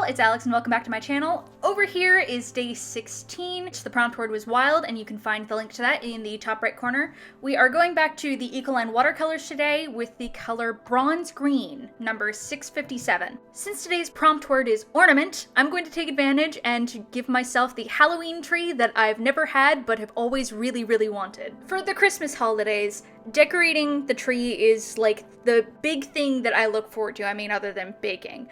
y'all, it's Alex and welcome back to my channel. Over here is day 16. The prompt word was wild and you can find the link to that in the top right corner. We are going back to the Ecoline watercolors today with the color bronze green, number 657. Since today's prompt word is ornament, I'm going to take advantage and give myself the Halloween tree that I've never had but have always really wanted. For the Christmas holidays, decorating the tree is like the big thing that I look forward to, other than baking.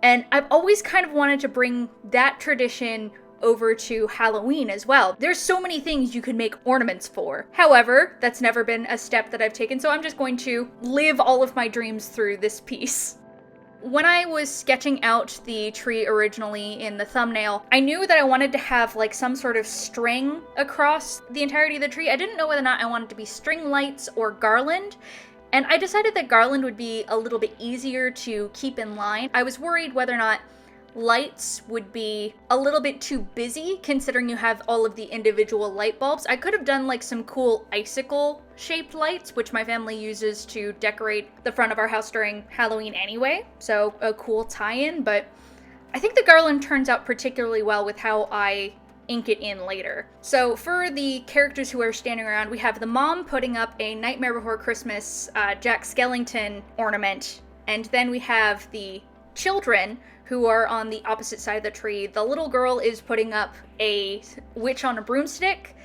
And I've always kind of wanted to bring that tradition over to Halloween as well. There's so many things you could make ornaments for. However, that's never been a step that I've taken, so I'm just going to live all of my dreams through this piece. When I was sketching out the tree originally in the thumbnail, I knew that I wanted to have like some sort of string across the entirety of the tree. I didn't know whether or not I wanted to be string lights or garland. And I decided that garland would be a little bit easier to keep in line. I was worried whether or not lights would be a little bit too busy, considering you have all of the individual light bulbs. I could have done like some cool icicle-shaped lights, which my family uses to decorate the front of our house during Halloween anyway, so a cool tie-in, but I think the garland turns out particularly well with how I ink it in later. So for the characters who are standing around, we have the mom putting up a Nightmare Before Christmas Jack Skellington ornament, and then we have the children who are on the opposite side of the tree. The little girl is putting up a witch on a broomstick,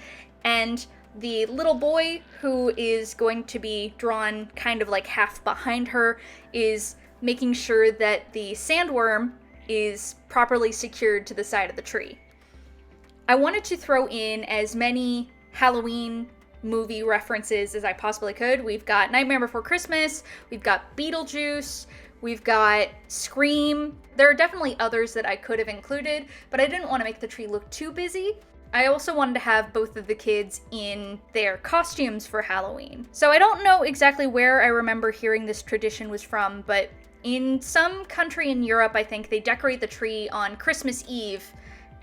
and the little boy, who is going to be drawn kind of like half behind her, is making sure that the sandworm is properly secured to the side of the tree. I wanted to throw in as many Halloween movie references as I possibly could. We've got Nightmare Before Christmas, we've got Beetlejuice, we've got Scream. There are definitely others that I could have included, but I didn't want to make the tree look too busy. I also wanted to have both of the kids in their costumes for Halloween. So I don't know exactly where I remember hearing this tradition was from, but in some country in Europe, I think, they decorate the tree on Christmas Eve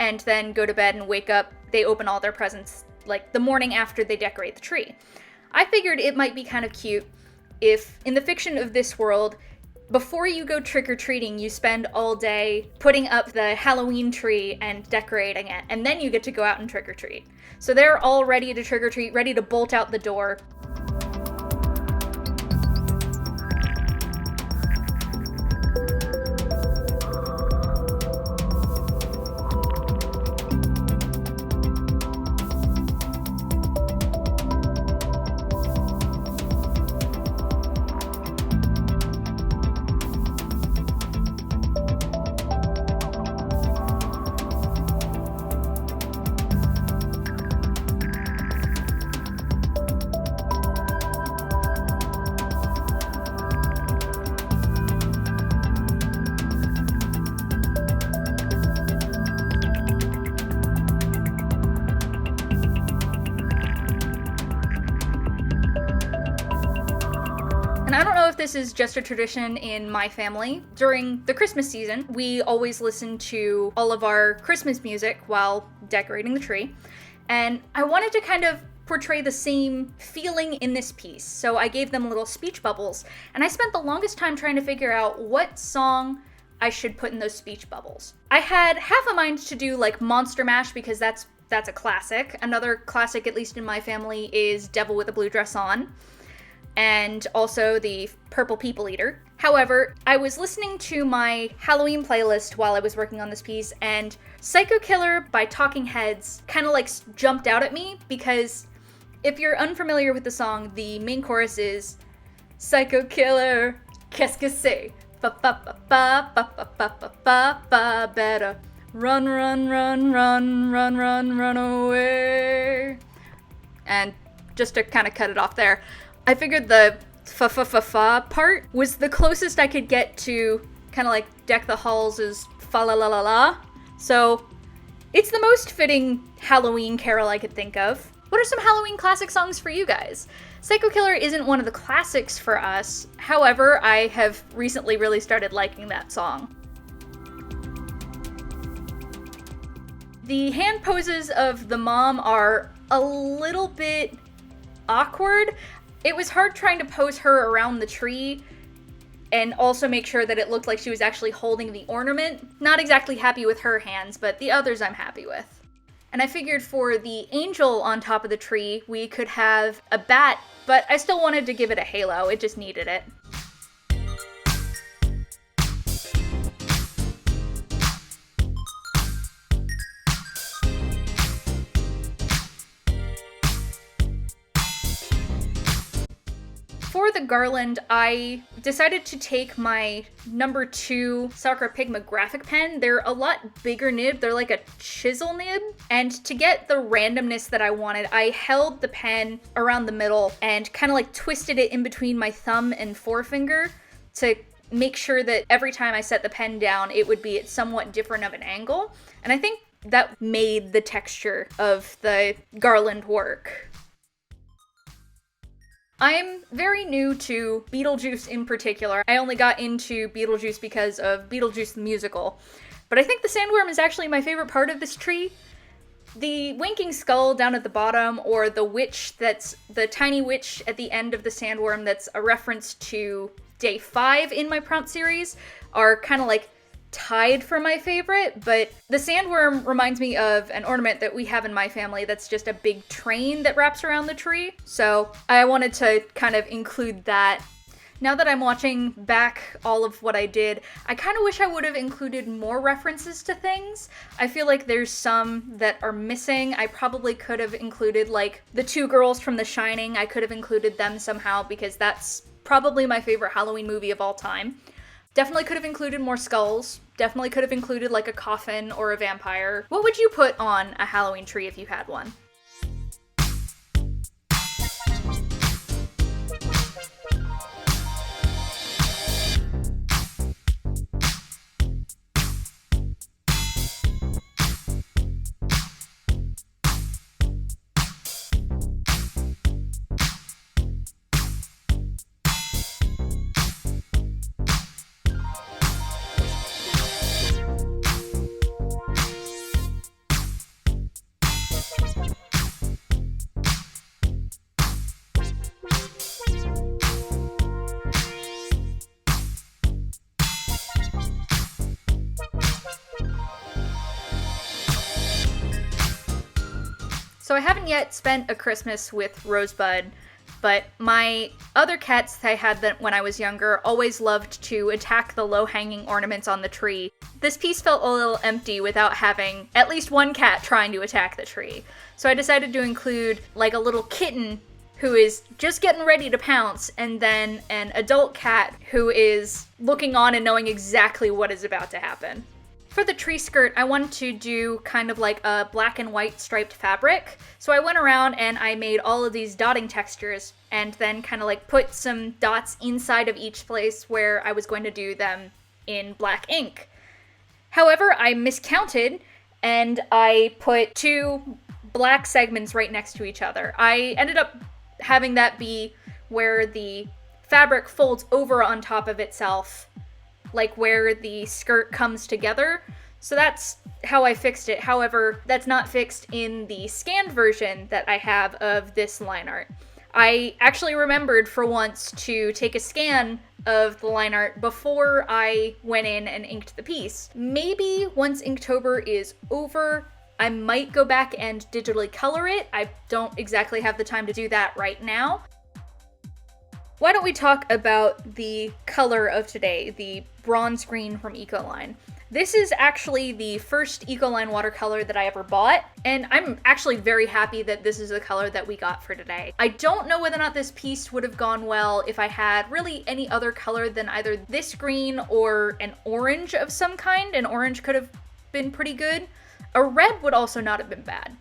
and then go to bed and wake up. They open all their presents like the morning after they decorate the tree. I figured it might be kind of cute if, in the fiction of this world, before you go trick-or-treating, you spend all day putting up the Halloween tree and decorating it, and then you get to go out and trick-or-treat. So they're all ready to trick-or-treat, ready to bolt out the door. And I don't know if this is just a tradition in my family. During the Christmas season, we always listen to all of our Christmas music while decorating the tree. And I wanted to kind of portray the same feeling in this piece. So I gave them little speech bubbles. And I spent the longest time trying to figure out what song I should put in those speech bubbles. I had half a mind to do like Monster Mash because that's a classic. Another classic, at least in my family, is Devil with a Blue Dress On, and also the Purple People Eater. However, I was listening to my Halloween playlist while I was working on this piece, and Psycho Killer by Talking Heads kind of like jumped out at me, because if you're unfamiliar with the song, the main chorus is Psycho Killer, qu'est-ce que c'est? Ba ba ba ba ba ba ba ba ba ba, better run, run, run, run, run, run, run away. And just to kind of cut it off there, I figured the fa-fa-fa-fa part was the closest I could get to kind of like Deck the Halls' fa-la-la-la-la. So it's the most fitting Halloween carol I could think of. What are some Halloween classic songs for you guys? Psycho Killer isn't one of the classics for us. However, I have recently really started liking that song. The hand poses of the mom are a little bit awkward. It was hard trying to pose her around the tree and also make sure that it looked like she was actually holding the ornament. Not exactly happy with her hands, but the others I'm happy with. And I figured for the angel on top of the tree, we could have a bat, but I still wanted to give it a halo, it just needed it. For the garland, I decided to take my number 2 Sakura Pigma graphic pen. They're a lot bigger nib, they're like a chisel nib. And to get the randomness that I wanted, I held the pen around the middle and kind of like twisted it in between my thumb and forefinger to make sure that every time I set the pen down, it would be at somewhat different of an angle. And I think that made the texture of the garland work. I'm very new to Beetlejuice in particular. I only got into Beetlejuice because of Beetlejuice the musical. But I think the sandworm is actually my favorite part of this tree. The winking skull down at the bottom, or the witch that's the tiny witch at the end of the sandworm that's a reference to day 5 in my prompt series, are kind of like tied for my favorite, but the sandworm reminds me of an ornament that we have in my family that's just a big train that wraps around the tree, so I wanted to kind of include that. Now that I'm watching back all of what I did, I kind of wish I would have included more references to things. I feel like there's some that are missing. I probably could have included, like, the 2 girls from The Shining. I could have included them somehow because that's probably my favorite Halloween movie of all time. Definitely could have included more skulls. Definitely could have included like a coffin or a vampire. What would you put on a Halloween tree if you had one? So I haven't yet spent a Christmas with Rosebud, but my other cats that I had when I was younger always loved to attack the low-hanging ornaments on the tree. This piece felt a little empty without having at least one cat trying to attack the tree. So I decided to include like a little kitten who is just getting ready to pounce, and then an adult cat who is looking on and knowing exactly what is about to happen. For the tree skirt, I wanted to do kind of like a black and white striped fabric. So I went around and I made all of these dotting textures and then kind of like put some dots inside of each place where I was going to do them in black ink. However, I miscounted and I put 2 black segments right next to each other. I ended up having that be where the fabric folds over on top of itself, like where the skirt comes together. So that's how I fixed it. However, that's not fixed in the scanned version that I have of this line art. I actually remembered for once to take a scan of the line art before I went in and inked the piece. Maybe once Inktober is over, I might go back and digitally color it. I don't exactly have the time to do that right now. Why don't we talk about the color of today, the bronze green from Ecoline. This is actually the first Ecoline watercolor that I ever bought, and I'm actually very happy that this is the color that we got for today. I don't know whether or not this piece would have gone well if I had really any other color than either this green or an orange of some kind. An orange could have been pretty good. A red would also not have been bad.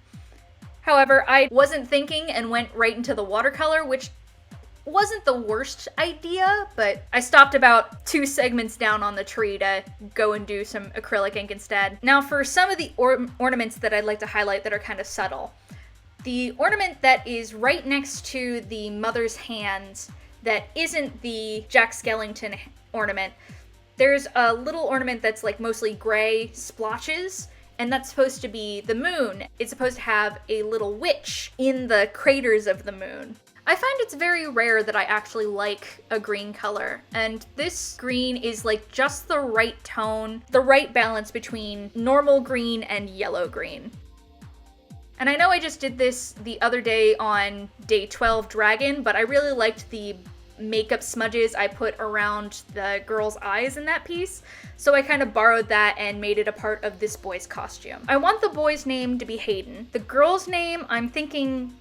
However, I wasn't thinking and went right into the watercolor, which wasn't the worst idea, but I stopped about 2 segments down on the tree to go and do some acrylic ink instead. Now for some of the ornaments that I'd like to highlight that are kind of subtle. The ornament that is right next to the mother's hands that isn't the Jack Skellington ornament, there's a little ornament that's like mostly gray splotches, and that's supposed to be the moon. It's supposed to have a little witch in the craters of the moon. I find it's very rare that I actually like a green color, and this green is like just the right tone, the right balance between normal green and yellow green. And I know I just did this the other day on day 12 Dragon, but I really liked the makeup smudges I put around the girl's eyes in that piece, so I kind of borrowed that and made it a part of this boy's costume. I want the boy's name to be Hayden. The girl's name, I'm thinking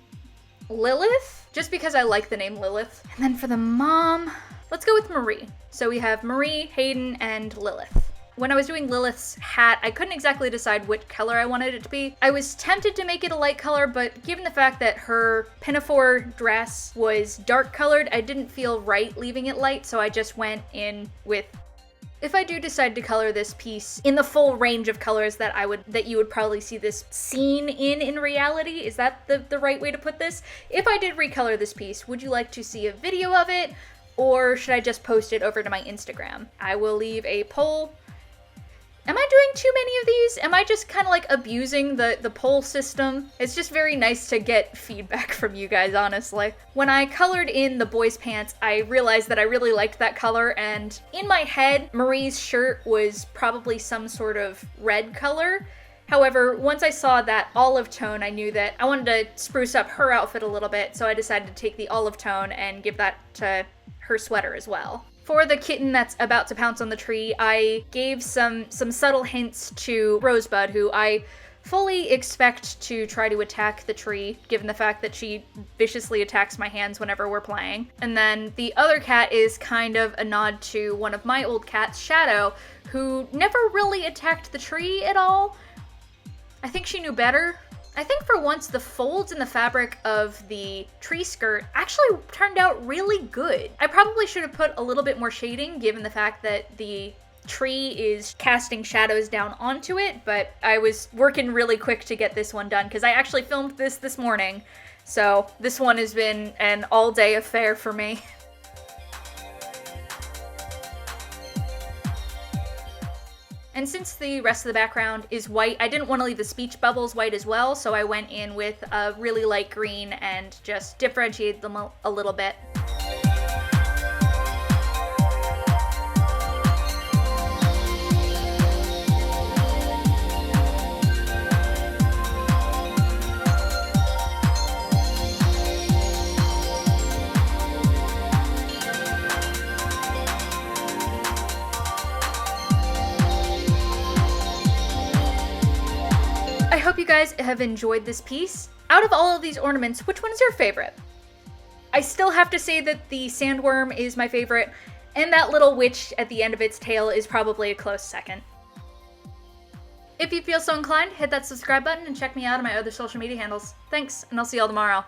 Lilith, just because I like the name Lilith. And then for the mom, let's go with Marie. So we have Marie, Hayden, and Lilith. When I was doing Lilith's hat, I couldn't exactly decide which color I wanted it to be. I was tempted to make it a light color, but given the fact that her pinafore dress was dark colored, I didn't feel right leaving it light, so I just went in with... If I do decide to color this piece in the full range of colors that you would probably see this scene in reality, is that the right way to put this? If I did recolor this piece, would you like to see a video of it, or should I just post it over to my Instagram? I will leave a poll. Am I doing too many of these? Am I just kind of like abusing the poll system? It's just very nice to get feedback from you guys, honestly. When I colored in the boy's pants, I realized that I really liked that color, and in my head, Marie's shirt was probably some sort of red color. However, once I saw that olive tone, I knew that I wanted to spruce up her outfit a little bit, so I decided to take the olive tone and give that to her sweater as well. For the kitten that's about to pounce on the tree, I gave some subtle hints to Rosebud, who I fully expect to try to attack the tree, given the fact that she viciously attacks my hands whenever we're playing. And then the other cat is kind of a nod to one of my old cats, Shadow, who never really attacked the tree at all. I think she knew better. I think for once the folds in the fabric of the tree skirt actually turned out really good. I probably should have put a little bit more shading given the fact that the tree is casting shadows down onto it, but I was working really quick to get this one done because I actually filmed this morning. So this one has been an all-day affair for me. And since the rest of the background is white, I didn't want to leave the speech bubbles white as well, so I went in with a really light green and just differentiated them a little bit. I hope you guys have enjoyed this piece. Out of all of these ornaments, which one is your favorite? I still have to say that the sandworm is my favorite, and that little witch at the end of its tail is probably a close second. If you feel so inclined, hit that subscribe button and check me out on my other social media handles. Thanks, and I'll see y'all tomorrow.